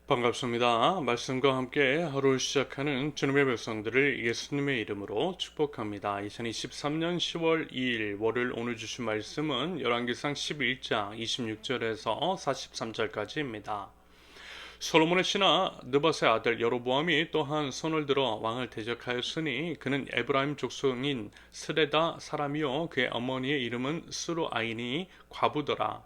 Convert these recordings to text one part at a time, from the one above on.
반갑습니다. 말씀과 함께 하루를 시작하는 주님의 백성들을 예수님의 이름으로 축복합니다. 2023년 10월 2일 월요일 오늘 주신 말씀은 열왕기상 11장 26절에서 43절까지입니다. 솔로몬의 신하 느밧의 아들 여로보암이 또한 손을 들어 왕을 대적하였으니 그는 에브라임 족속인 스레다 사람이요 그의 어머니의 이름은 스루아인이 과부더라.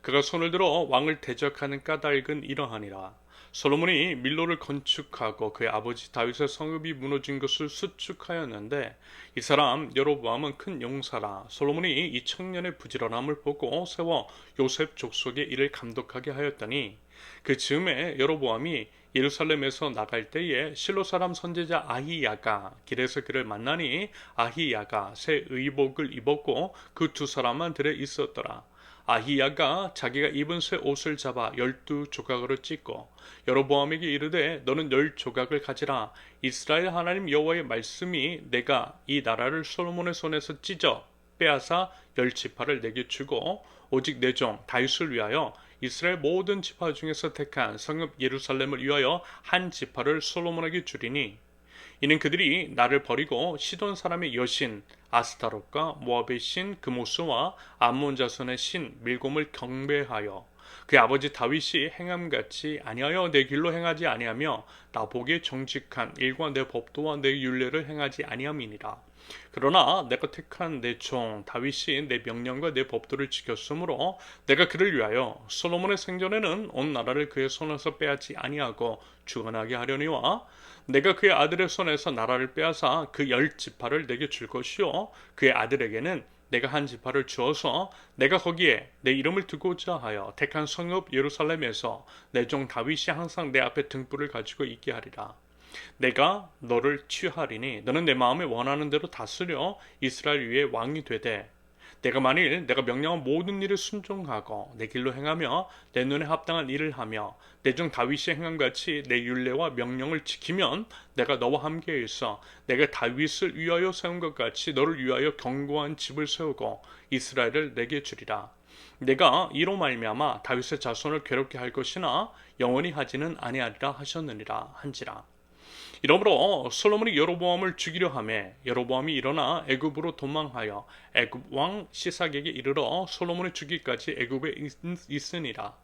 그가 손을 들어 왕을 대적하는 까닭은 이러하니라. 솔로몬이 밀로를 건축하고 그의 아버지 다윗의 성읍이 무너진 것을 수축하였는데 이 사람 여로보암은 큰 용사라. 솔로몬이 이 청년의 부지런함을 보고 세워 요셉 족속의 일을 감독하게 하였더니 그 즈음에 여로보암이 예루살렘에서 나갈 때에 실로 사람 선지자 아히야가 길에서 그를 만나니 아히야가 새 의복을 입었고 그 두 사람만 들에 있었더라. 아히야가 자기가 입은 새 옷을 잡아 12조각으로 찢고 여로보암에게 이르되 너는 10조각을 가지라. 이스라엘 하나님 여호와의 말씀이 내가 이 나라를 솔로몬의 손에서 찢어 빼앗아 10지파를 내게 주고 오직 내 종 다윗을 위하여 이스라엘 모든 지파 중에서 택한 성읍 예루살렘을 위하여 한 지파를 솔로몬에게 주리니 이는 그들이 나를 버리고 시돈 사람의 여신 아스타롯과 모압의 신 그모스와 암몬 자손의 신 밀곰을 경배하여 그의 아버지 다윗이 행함같이 아니하여 내 길로 행하지 아니하며 나 보기에 정직한 일과 내 법도와 내 율례를 행하지 아니함이니라. 그러나 내가 택한 내 종 다윗이 내 명령과 내 법도를 지켰으므로 내가 그를 위하여 솔로몬의 생전에는 온 나라를 그의 손에서 빼앗지 아니하고 주관하게 하려니와 내가 그의 아들의 손에서 나라를 빼앗아 그 10지파를 내게 줄 것이요 그의 아들에게는 내가 한 지파를 주어서 내가 거기에 내 이름을 두고자 하여 택한 성읍 예루살렘에서 내 종 다윗이 항상 내 앞에 등불을 가지고 있게 하리라. 내가 너를 취하리니 너는 내 마음에 원하는 대로 다스려 이스라엘 위에 왕이 되되 내가 만일 내가 명령한 모든 일을 순종하고 내 길로 행하며 내 눈에 합당한 일을 하며 내 종 다윗이 행함같이 내 율례와 명령을 지키면 내가 너와 함께 있어 내가 다윗을 위하여 세운 것 같이 너를 위하여 견고한 집을 세우고 이스라엘을 내게 주리라. 내가 이로 말미암아 다윗의 자손을 괴롭게 할 것이나 영원히 하지는 아니하리라 하셨느니라 한지라. 이러므로 솔로몬이 여로보암을 죽이려 하매 여로보암이 일어나 애굽으로 도망하여 애굽 왕 시삭에게 이르러 솔로몬을 죽이기까지 애굽에 있으니라.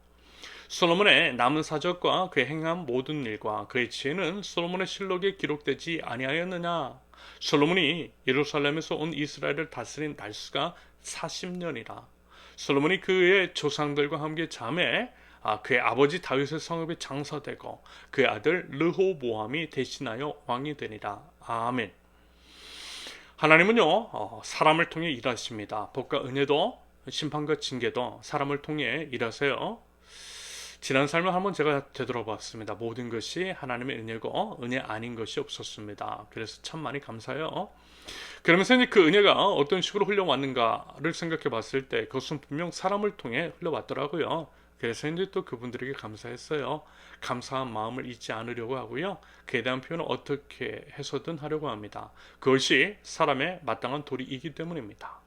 솔로몬의 남은 사적과 그의 행한 모든 일과 그의 지혜는 솔로몬의 실록에 기록되지 아니하였느냐. 솔로몬이 예루살렘에서 온 이스라엘을 다스린 날수가 40년이라. 솔로몬이 그의 조상들과 함께 잠에 그의 아버지 다윗의 성읍에 장사되고 그의 아들 르호보암이 대신하여 왕이 되니라. 아멘. 하나님은요 사람을 통해 일하십니다. 복과 은혜도 심판과 징계도 사람을 통해 일하세요. 지난 삶을 한번 제가 되돌아봤습니다. 모든 것이 하나님의 은혜고 은혜 아닌 것이 없었습니다. 그래서 참 많이 감사해요. 그러면서 이제 그 은혜가 어떤 식으로 흘러왔는가를 생각해 봤을 때 그것은 분명 사람을 통해 흘러왔더라고요. 그래서 이제 또 그분들에게 감사했어요. 감사한 마음을 잊지 않으려고 하고요. 그에 대한 표현을 어떻게 해서든 하려고 합니다. 그것이 사람의 마땅한 도리이기 때문입니다.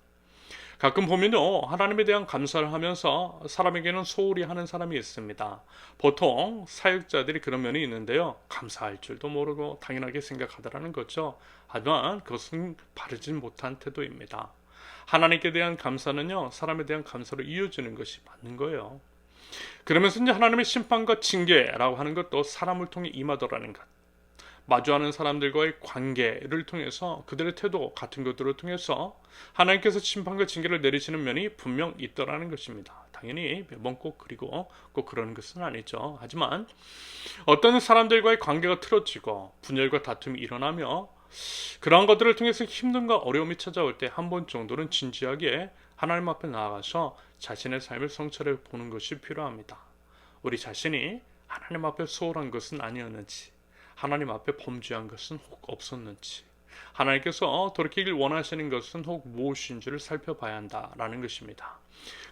가끔 보면요, 하나님에 대한 감사를 하면서 사람에게는 소홀히 하는 사람이 있습니다. 보통 사역자들이 그런 면이 있는데요. 감사할 줄도 모르고 당연하게 생각하더라는 거죠. 하지만 그것은 바르진 못한 태도입니다. 하나님께 대한 감사는요, 사람에 대한 감사로 이어지는 것이 맞는 거예요. 그러면서 이제 하나님의 심판과 징계라고 하는 것도 사람을 통해 임하더라는 것. 마주하는 사람들과의 관계를 통해서 그들의 태도 같은 것들을 통해서 하나님께서 심판과 징계를 내리시는 면이 분명 있더라는 것입니다. 당연히 매번 꼭 그리고 꼭 그러는 것은 아니죠. 하지만 어떤 사람들과의 관계가 틀어지고 분열과 다툼이 일어나며 그러한 것들을 통해서 힘듦과 어려움이 찾아올 때 한 번 정도는 진지하게 하나님 앞에 나아가서 자신의 삶을 성찰해 보는 것이 필요합니다. 우리 자신이 하나님 앞에 소홀한 것은 아니었는지, 하나님 앞에 범죄한 것은 혹 없었는지, 하나님께서 돌이키길 원하시는 것은 혹 무엇인지를 살펴봐야 한다라는 것입니다.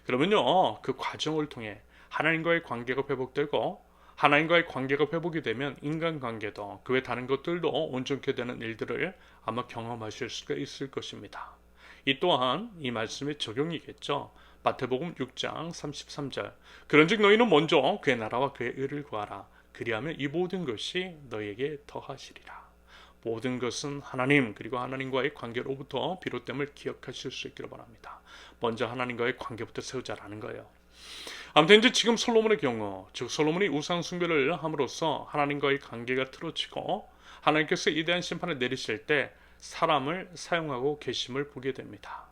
그러면요, 그 과정을 통해 하나님과의 관계가 회복되고 하나님과의 관계가 회복이 되면 인간관계도 그 외 다른 것들도 온전케 되는 일들을 아마 경험하실 수가 있을 것입니다. 이 또한 이 말씀의 적용이겠죠. 마태복음 6장 33절 그런즉 너희는 먼저 그의 나라와 그의 의를 구하라. 그리하면 이 모든 것이 너에게 더하시리라. 모든 것은 하나님 그리고 하나님과의 관계로부터 비롯됨을 기억하실 수 있기를 바랍니다. 먼저 하나님과의 관계부터 세우자라는 거예요. 아무튼 이제 지금 솔로몬의 경우, 즉 솔로몬이 우상 숭배를 함으로써 하나님과의 관계가 틀어지고 하나님께서 이대한 심판을 내리실 때 사람을 사용하고 계심을 보게 됩니다.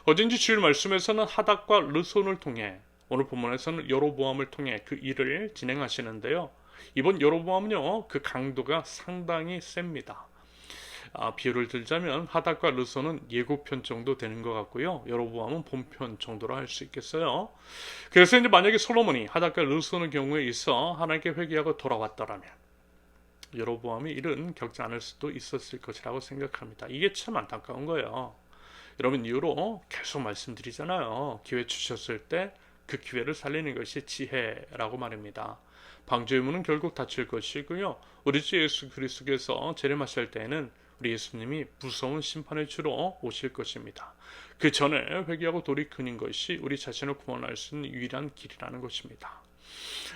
어젠지 주일 말씀에서는 하닥과 르손을 통해, 오늘 본문에서는 여로보암을 통해 그 일을 진행하시는데요. 이번 여로보암은요, 그 강도가 상당히 셉니다. 비유를 들자면 하닥과 르손은 예고편 정도 되는 것 같고요. 여로보암은 본편 정도로 할 수 있겠어요. 그래서 이제 만약에 솔로몬이 하닥과 르손의 경우에 있어 하나님께 회개하고 돌아왔더라면 여로보암의 일은 겪지 않을 수도 있었을 것이라고 생각합니다. 이게 참 안타까운 거예요. 여러분 이후로 계속 말씀드리잖아요. 기회 주셨을 때 그 기회를 살리는 것이 지혜라고 말입니다. 방주의 문은 결국 닫힐 것이고요. 우리 주 예수 그리스도께서 재림하실 때에는 우리 예수님이 무서운 심판의 주로 오실 것입니다. 그 전에 회개하고 돌이키는 것이 우리 자신을 구원할 수 있는 유일한 길이라는 것입니다.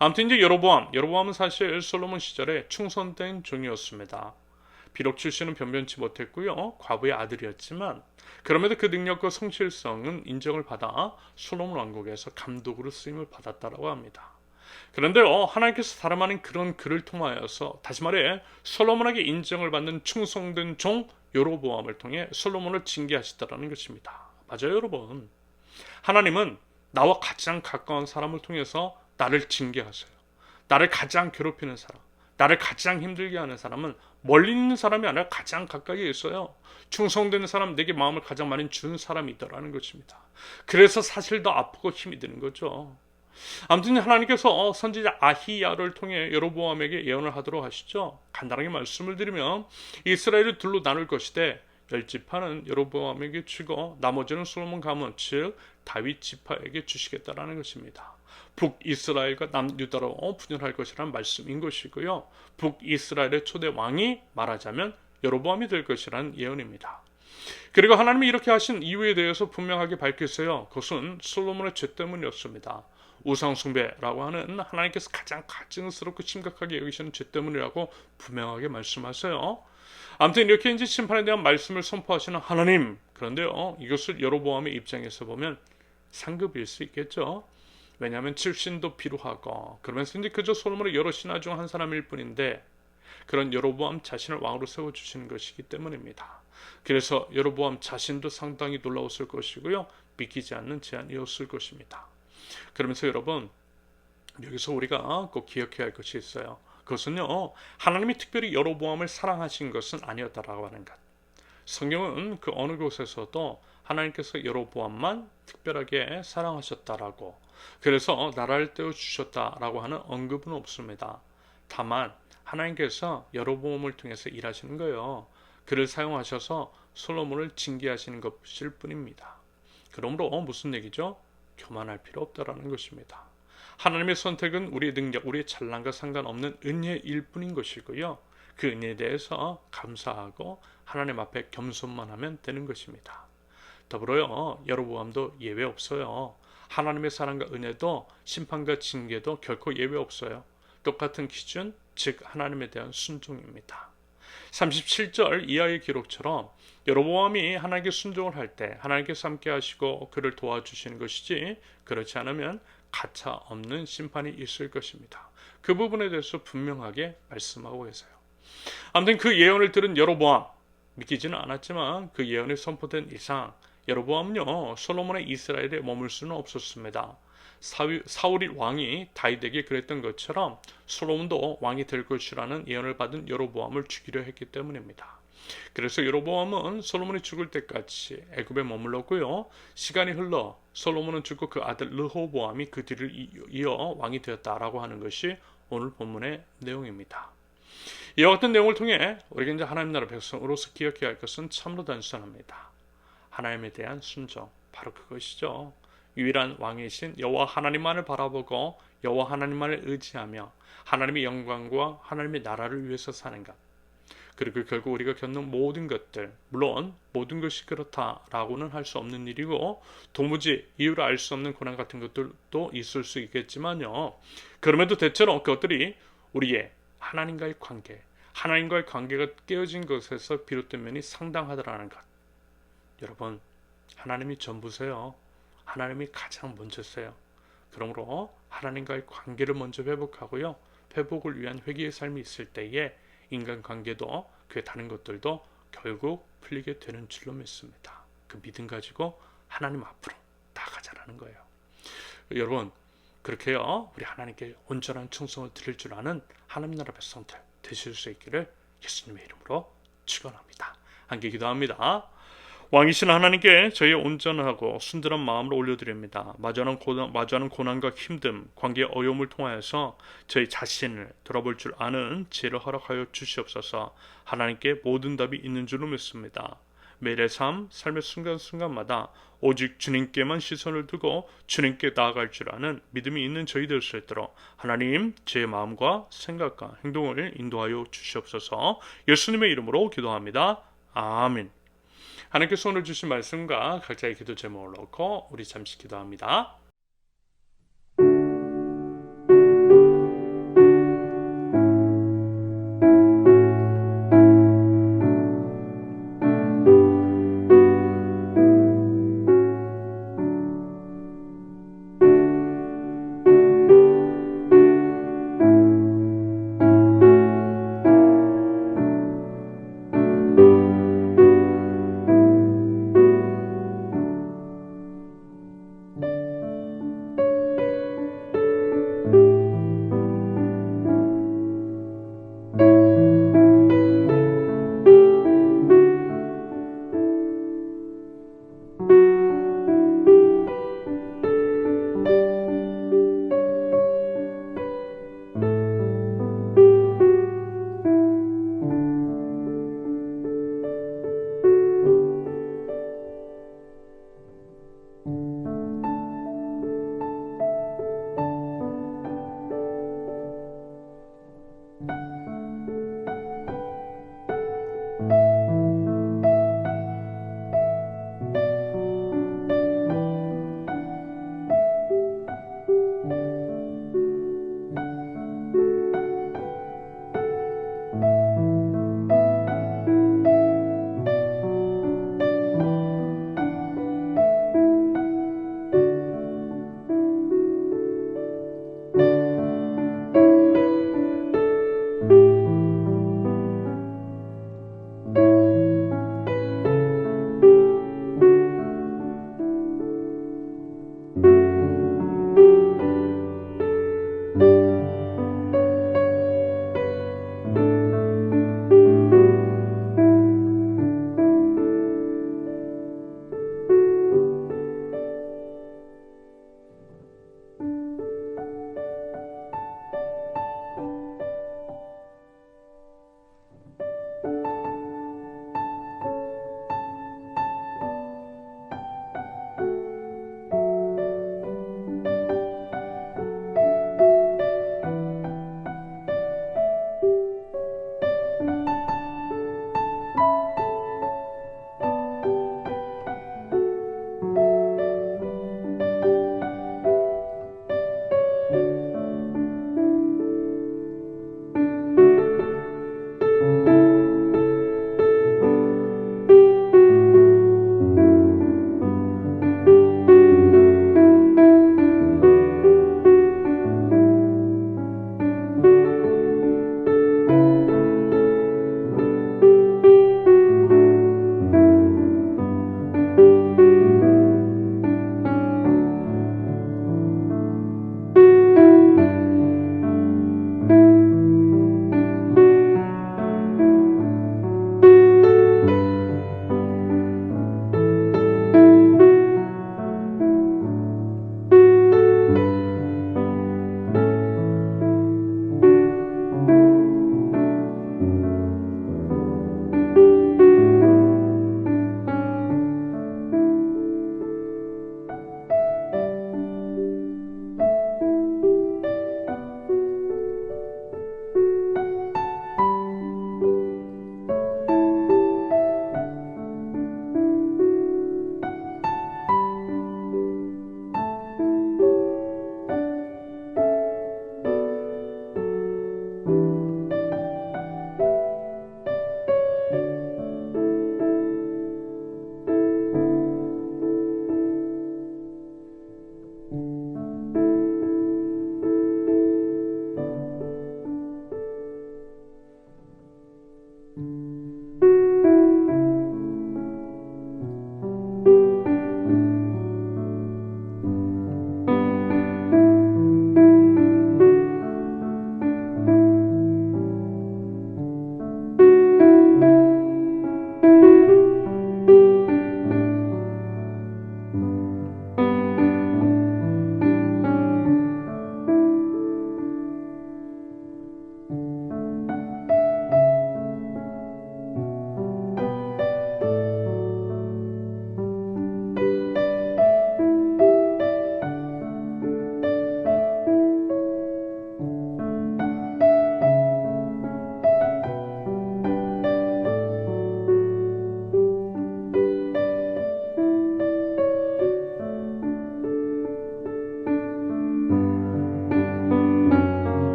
아무튼 이제 여로보암은 사실 솔로몬 시절에 충성된 종이었습니다. 비록 출신은 변변치 못했고요. 과부의 아들이었지만 그럼에도 그 능력과 성실성은 인정을 받아 솔로몬 왕국에서 감독으로 쓰임을 받았다고 합니다. 그런데요, 하나님께서 다름 아닌 그런 그를 통하여서 다시 말해 솔로몬에게 인정을 받는 충성된 종 여로보암을 통해 솔로몬을 징계하시다라는 것입니다. 맞아요, 여러분. 하나님은 나와 가장 가까운 사람을 통해서 나를 징계하세요. 나를 가장 괴롭히는 사람, 나를 가장 힘들게 하는 사람은 멀리 있는 사람이 아니라 가장 가까이에 있어요. 충성되는 사람, 내게 마음을 가장 많이 준 사람이 있다라는 것입니다. 그래서 사실 더 아프고 힘이 드는 거죠. 아무튼 하나님께서 선지자 아히야를 통해 여로보암에게 예언을 하도록 하시죠. 간단하게 말씀을 드리면 이스라엘을 둘로 나눌 것이되 10지파는 여로보암에게 주고 나머지는 솔로몬 가문 즉 다윗 지파에게 주시겠다라는 것입니다. 북이스라엘과 남유다로 분열할 것이라는 말씀인 것이고요. 북이스라엘의 초대 왕이 말하자면 여로보암이 될 것이라는 예언입니다. 그리고 하나님이 이렇게 하신 이유에 대해서 분명하게 밝히세요. 그것은 솔로몬의 죄 때문이었습니다. 우상숭배라고 하는 하나님께서 가장 가증스럽고 심각하게 여기시는 죄 때문이라고 분명하게 말씀하세요. 아무튼 이렇게 이제 심판에 대한 말씀을 선포하시는 하나님. 그런데요, 이것을 여로보암의 입장에서 보면 상급일 수 있겠죠. 왜냐하면 출신도 비루하고 그러면서 이제 그저 솔로몬의 여러 신하 중 한 사람일 뿐인데 그런 여로보암 자신을 왕으로 세워주시는 것이기 때문입니다. 그래서 여로보암 자신도 상당히 놀라웠을 것이고요. 믿기지 않는 제안이었을 것입니다. 그러면서 여러분 여기서 우리가 꼭 기억해야 할 것이 있어요. 그것은요, 하나님이 특별히 여로보암을 사랑하신 것은 아니었다라고 하는 것. 성경은 그 어느 곳에서도 하나님께서 여로보암만 특별하게 사랑하셨다라고, 그래서 나라를 떼어주셨다라고 하는 언급은 없습니다. 다만 하나님께서 여로보암을 통해서 일하시는 거예요. 그를 사용하셔서 솔로몬을 징계하시는 것일 뿐입니다. 그러므로 무슨 얘기죠? 교만할 필요 없다라는 것입니다. 하나님의 선택은 우리의 능력, 우리의 잘난과 상관없는 은혜일 뿐인 것이고요. 그 은혜에 대해서 감사하고 하나님 앞에 겸손만 하면 되는 것입니다. 더불어요, 여로보암도 예외 없어요. 하나님의 사랑과 은혜도 심판과 징계도 결코 예외 없어요. 똑같은 기준, 즉 하나님에 대한 순종입니다. 37절 이하의 기록처럼 여로보암이 하나님께 순종을 할 때 하나님께서 함께 하시고 그를 도와주시는 것이지 그렇지 않으면 가차 없는 심판이 있을 것입니다. 그 부분에 대해서 분명하게 말씀하고 계세요. 아무튼 그 예언을 들은 여로보암, 믿기지는 않았지만 그 예언이 선포된 이상 여로보암은요, 솔로몬의 이스라엘에 머물 수는 없었습니다. 사울이 왕이 다윗에게 그랬던 것처럼 솔로몬도 왕이 될 것이라는 예언을 받은 여로보암을 죽이려 했기 때문입니다. 그래서 여로보암은 솔로몬이 죽을 때까지 애굽에 머물렀고요. 시간이 흘러 솔로몬은 죽고 그 아들 르호보암이 그 뒤를 이어 왕이 되었다라고 하는 것이 오늘 본문의 내용입니다. 이와 같은 내용을 통해 우리가 이제 하나님 나라 백성으로서 기억해야 할 것은 참으로 단순합니다. 하나님에 대한 순종, 바로 그것이죠. 유일한 왕이신 여호와 하나님만을 바라보고 여호와 하나님만을 의지하며 하나님의 영광과 하나님의 나라를 위해서 사는 것. 그리고 결국 우리가 겪는 모든 것들, 물론 모든 것이 그렇다라고는 할 수 없는 일이고 도무지 이유를 알 수 없는 고난 같은 것들도 있을 수 있겠지만요. 그럼에도 대체로 그것들이 우리의 하나님과의 관계, 하나님과의 관계가 깨어진 것에서 비롯된 면이 상당하더라는 것. 여러분, 하나님이 전부세요. 하나님이 가장 먼저세요. 그러므로 하나님과의 관계를 먼저 회복하고요. 회복을 위한 회개의 삶이 있을 때에 인간관계도 그 다른 것들도 결국 풀리게 되는 줄로 믿습니다. 그 믿음 가지고 하나님 앞으로 나아가자라는 거예요. 여러분, 그렇게요. 우리 하나님께 온전한 충성을 드릴 줄 아는 하나님 나라 백성들 되실 수 있기를 예수님의 이름으로 축원합니다. 함께 기도합니다. 왕이신 하나님께 저희의 온전하고 순전한 마음을 올려드립니다. 마주하는 고난과 힘듦, 관계의 어려움을 통하여서 저희 자신을 돌아볼 줄 아는 지혜를 허락하여 주시옵소서. 하나님께 모든 답이 있는 줄로 믿습니다. 매일의 삶의 순간순간마다 오직 주님께만 시선을 두고 주님께 나아갈 줄 아는 믿음이 있는 저희 될 수 있도록 하나님 제 마음과 생각과 행동을 인도하여 주시옵소서. 예수님의 이름으로 기도합니다. 아멘. 하나님께서 오늘 주신 말씀과 각자의 기도 제목을 놓고 우리 잠시 기도합니다.